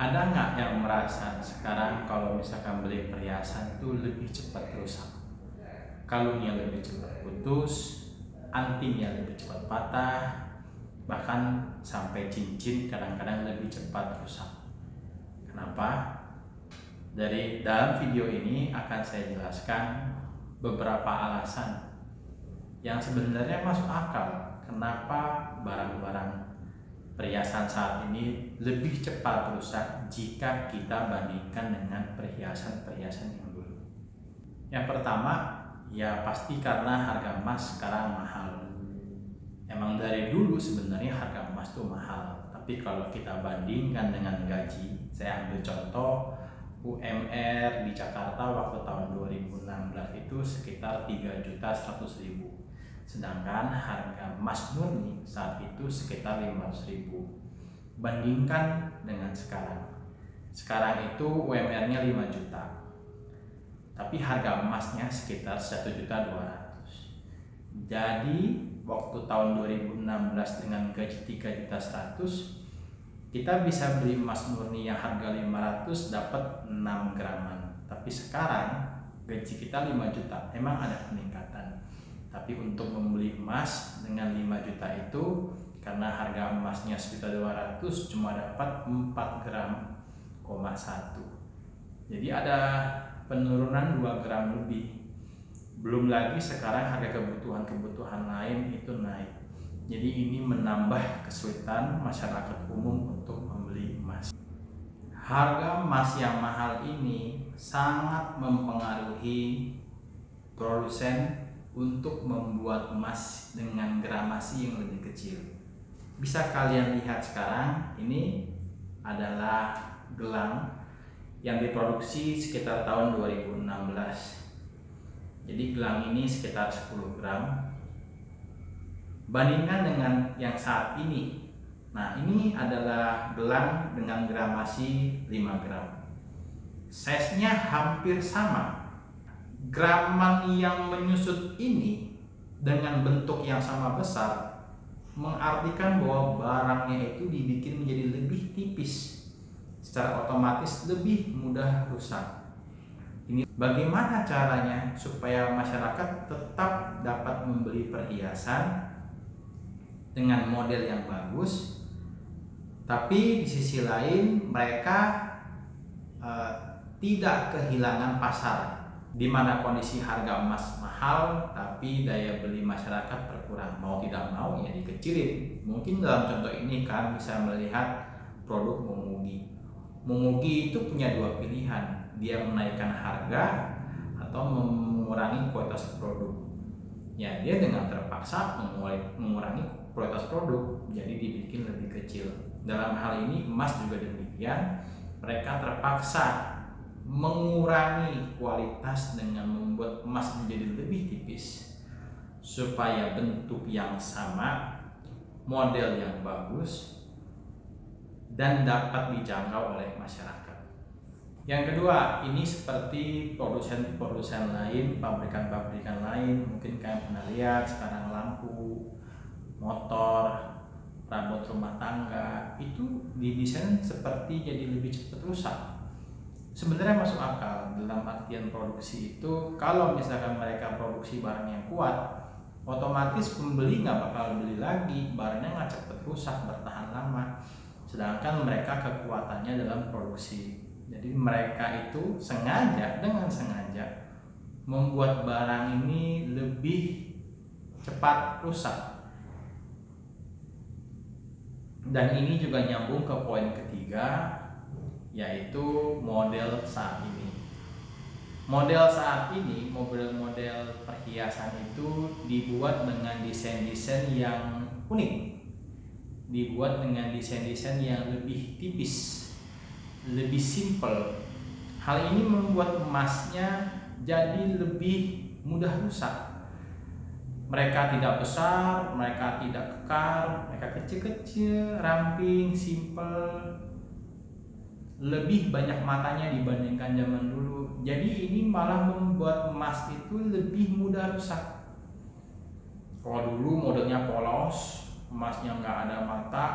Ada nggak yang merasa sekarang kalau misalkan beli perhiasan itu lebih cepat rusak? Kalungnya lebih cepat putus, antingnya lebih cepat patah, bahkan sampai cincin kadang-kadang lebih cepat rusak. Kenapa? Dari dalam video ini akan saya jelaskan beberapa alasan yang sebenarnya masuk akal kenapa barang-barang perhiasan saat ini lebih cepat rusak jika kita bandingkan dengan perhiasan-perhiasan yang dulu. Yang pertama, ya pasti karena harga emas sekarang mahal. Emang dari dulu sebenarnya harga emas tuh mahal, tapi kalau kita bandingkan dengan gaji, saya ambil contoh UMR di Jakarta waktu tahun 2016 itu sekitar 3.100.000. Sedangkan harga emas murni saat itu sekitar 500.000. Bandingkan dengan sekarang. Sekarang itu UMR-nya 5 juta. Tapi harga emasnya sekitar 1.200.000. Jadi waktu tahun 2016 dengan gaji 3.100.000, kita bisa beli emas murni yang harga 500 dapat 6 graman. Tapi sekarang gaji kita 5 juta. Memang ada peningkatan. Tapi untuk membeli emas dengan 5 juta itu, karena harga emasnya sekitar 200, cuma dapat 4 gram, 1. Jadi ada penurunan 2 gram lebih. Belum lagi sekarang harga kebutuhan lain itu naik. Jadi ini menambah kesulitan masyarakat umum untuk membeli emas. Harga emas yang mahal ini sangat mempengaruhi produsen untuk membuat emas dengan gramasi yang lebih kecil. Bisa kalian lihat sekarang, ini adalah gelang yang diproduksi sekitar tahun 2016. Jadi gelang ini sekitar 10 gram. Bandingkan dengan yang saat ini. Nah, ini adalah gelang dengan gramasi 5 gram. Size-nya hampir sama. Graman yang menyusut ini dengan bentuk yang sama besar mengartikan bahwa barangnya itu dibikin menjadi lebih tipis, secara otomatis lebih mudah rusak. Ini bagaimana caranya supaya masyarakat tetap dapat membeli perhiasan dengan model yang bagus, tapi di sisi lain mereka tidak kehilangan pasar, di mana kondisi harga emas mahal tapi daya beli masyarakat berkurang. Mau tidak mau ya dikecilin. Mungkin dalam contoh ini kan bisa melihat produk Momugi. Momugi itu punya dua pilihan, dia menaikkan harga atau mengurangi kualitas produk. Ya, dia dengan terpaksa mengurangi kualitas produk, jadi dibikin lebih kecil. Dalam hal ini emas juga demikian, mereka terpaksa mengurangi kualitas dengan membuat emas menjadi lebih tipis supaya bentuk yang sama, model yang bagus, dan dapat dijangkau oleh masyarakat. Yang kedua, ini seperti produsen-produsen lain, pabrikan-pabrikan lain, mungkin kalian pernah lihat sekarang lampu, motor, perabot rumah tangga itu didesain seperti jadi lebih cepat rusak. Sebenarnya masuk akal dalam artian produksi itu, kalau misalkan mereka produksi barang yang kuat, otomatis pembeli nggak bakal beli lagi, barangnya nggak cepat rusak, bertahan lama. Sedangkan mereka kekuatannya dalam produksi, jadi mereka itu dengan sengaja membuat barang ini lebih cepat rusak. Dan ini juga nyambung ke poin ketiga, yaitu model saat ini. Model saat ini, model-model perhiasan itu dibuat dengan desain-desain yang unik, dibuat dengan desain-desain yang lebih tipis, lebih simple. Hal ini membuat emasnya jadi lebih mudah rusak. Mereka tidak besar, mereka tidak kekar, mereka kecil-kecil, ramping, simple, lebih banyak matanya dibandingkan zaman dulu. Jadi ini malah membuat emas itu lebih mudah rusak. Kalau dulu modelnya polos, emasnya nggak ada mata,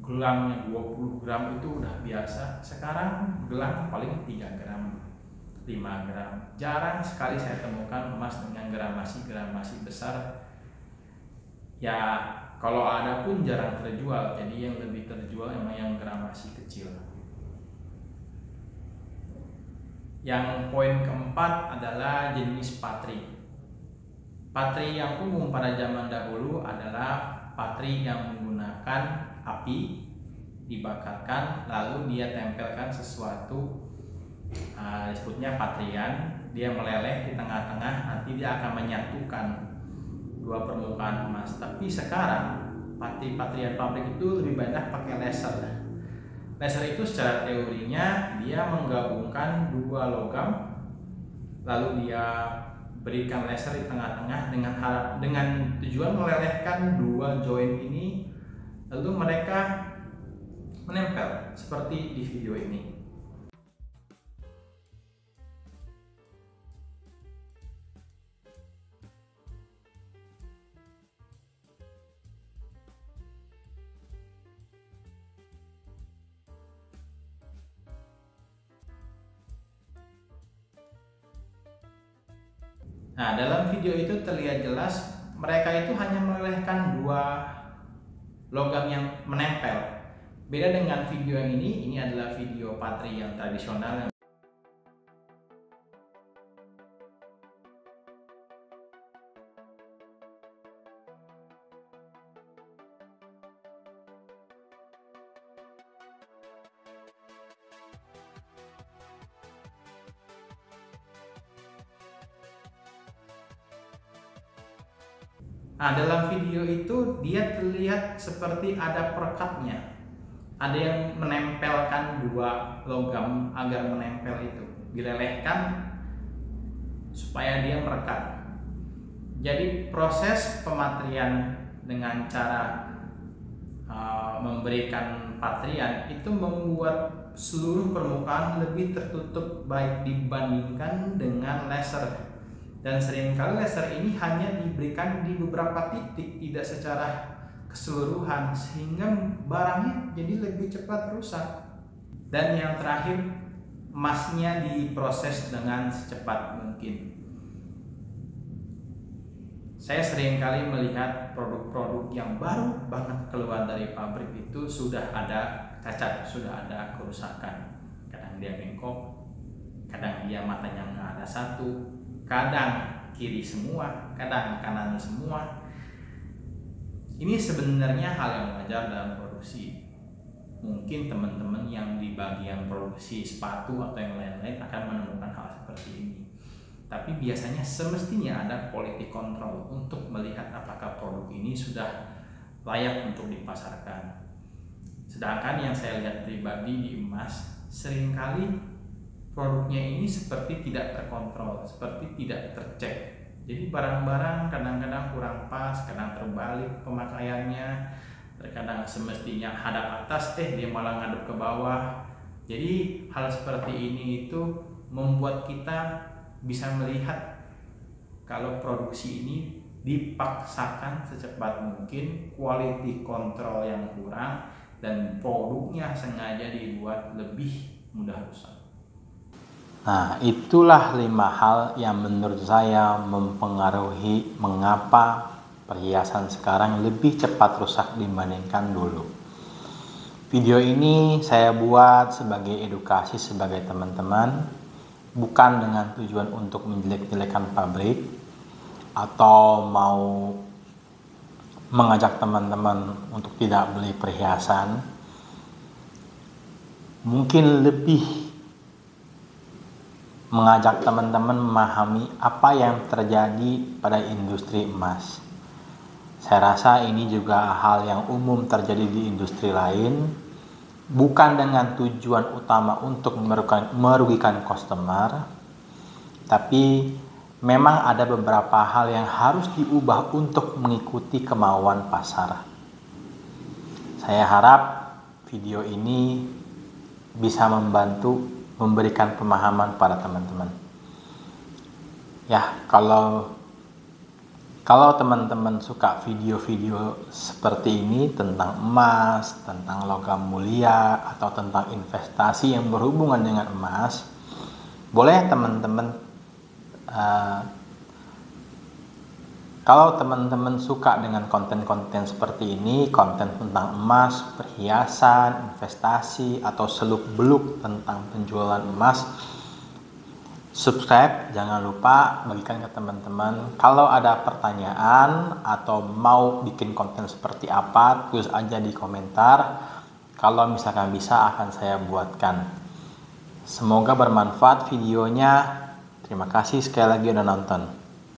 gelangnya 20 gram itu udah biasa. Sekarang gelang paling 3 gram, 5 gram. Jarang sekali saya temukan emas dengan gramasi besar. Ya kalau ada pun jarang terjual. Jadi yang lebih terjual emang yang gramasi kecil. Yang poin keempat adalah jenis patri. Patri yang umum pada zaman dahulu adalah patri yang menggunakan api, dibakarkan lalu dia tempelkan sesuatu, disebutnya patrian. Dia meleleh di tengah-tengah, nanti dia akan menyatukan dua permukaan emas. Tapi sekarang patrian pabrik itu lebih banyak pakai laser. Laser itu secara teorinya dia menggabungkan dua logam, lalu dia berikan laser di tengah-tengah dengan tujuan melelehkan dua join ini, lalu mereka menempel seperti di video ini. Nah, dalam video itu terlihat jelas mereka itu hanya melelehkan dua logam yang menempel. Beda dengan video yang ini adalah video patri yang tradisional. Nah, dalam video itu dia terlihat seperti ada perekatnya. Ada yang menempelkan dua logam agar menempel itu. Dilelehkan supaya dia merekat. Jadi proses pematrian dengan cara memberikan patrian itu membuat seluruh permukaan lebih tertutup baik dibandingkan dengan laser. Dan seringkali laser ini hanya diberikan di beberapa titik, tidak secara keseluruhan, sehingga barangnya jadi lebih cepat rusak. Dan yang terakhir, emasnya diproses dengan secepat mungkin. Saya seringkali melihat produk-produk yang baru banget keluar dari pabrik itu sudah ada cacat, sudah ada kerusakan. Kadang dia bengkok, kadang dia matanya nggak ada satu, kadang kiri semua, kadang kanan semua. Ini sebenarnya hal yang wajar dalam produksi. Mungkin teman-teman yang di bagian produksi sepatu atau yang lain-lain akan menemukan hal seperti ini. Tapi biasanya semestinya ada quality control untuk melihat apakah produk ini sudah layak untuk dipasarkan. Sedangkan yang saya lihat pribadi di emas, seringkali produknya ini seperti tidak terkontrol, seperti tidak tercek. Jadi barang-barang kadang-kadang kurang pas, kadang terbalik pemakaiannya, terkadang semestinya hadap atas, dia malah ngadep ke bawah. Jadi hal seperti ini itu membuat kita bisa melihat kalau produksi ini dipaksakan secepat mungkin, quality control yang kurang, dan produknya sengaja dibuat lebih mudah rusak. Nah, itulah 5 hal yang menurut saya mempengaruhi mengapa perhiasan sekarang lebih cepat rusak dibandingkan dulu. Video ini saya buat sebagai edukasi sebagai teman-teman, bukan dengan tujuan untuk menjelek-jelekan pabrik atau mau mengajak teman-teman untuk tidak beli perhiasan. Mungkin lebih mengajak teman-teman memahami apa yang terjadi pada industri emas. Saya rasa ini juga hal yang umum terjadi di industri lain, bukan dengan tujuan utama untuk merugikan customer, tapi memang ada beberapa hal yang harus diubah untuk mengikuti kemauan pasar. Saya harap video ini bisa membantu memberikan pemahaman pada teman-teman. Ya, kalau Kalau teman-teman suka video-video seperti ini tentang emas, tentang logam mulia, atau tentang investasi yang berhubungan dengan emas, boleh teman-teman, kalau teman-teman suka dengan konten-konten seperti ini, konten tentang emas, perhiasan, investasi, atau seluk-beluk tentang penjualan emas, subscribe, jangan lupa bagikan ke teman-teman. Kalau ada pertanyaan atau mau bikin konten seperti apa, tulis aja di komentar. Kalau misalkan bisa, akan saya buatkan. Semoga bermanfaat videonya. Terima kasih sekali lagi udah nonton.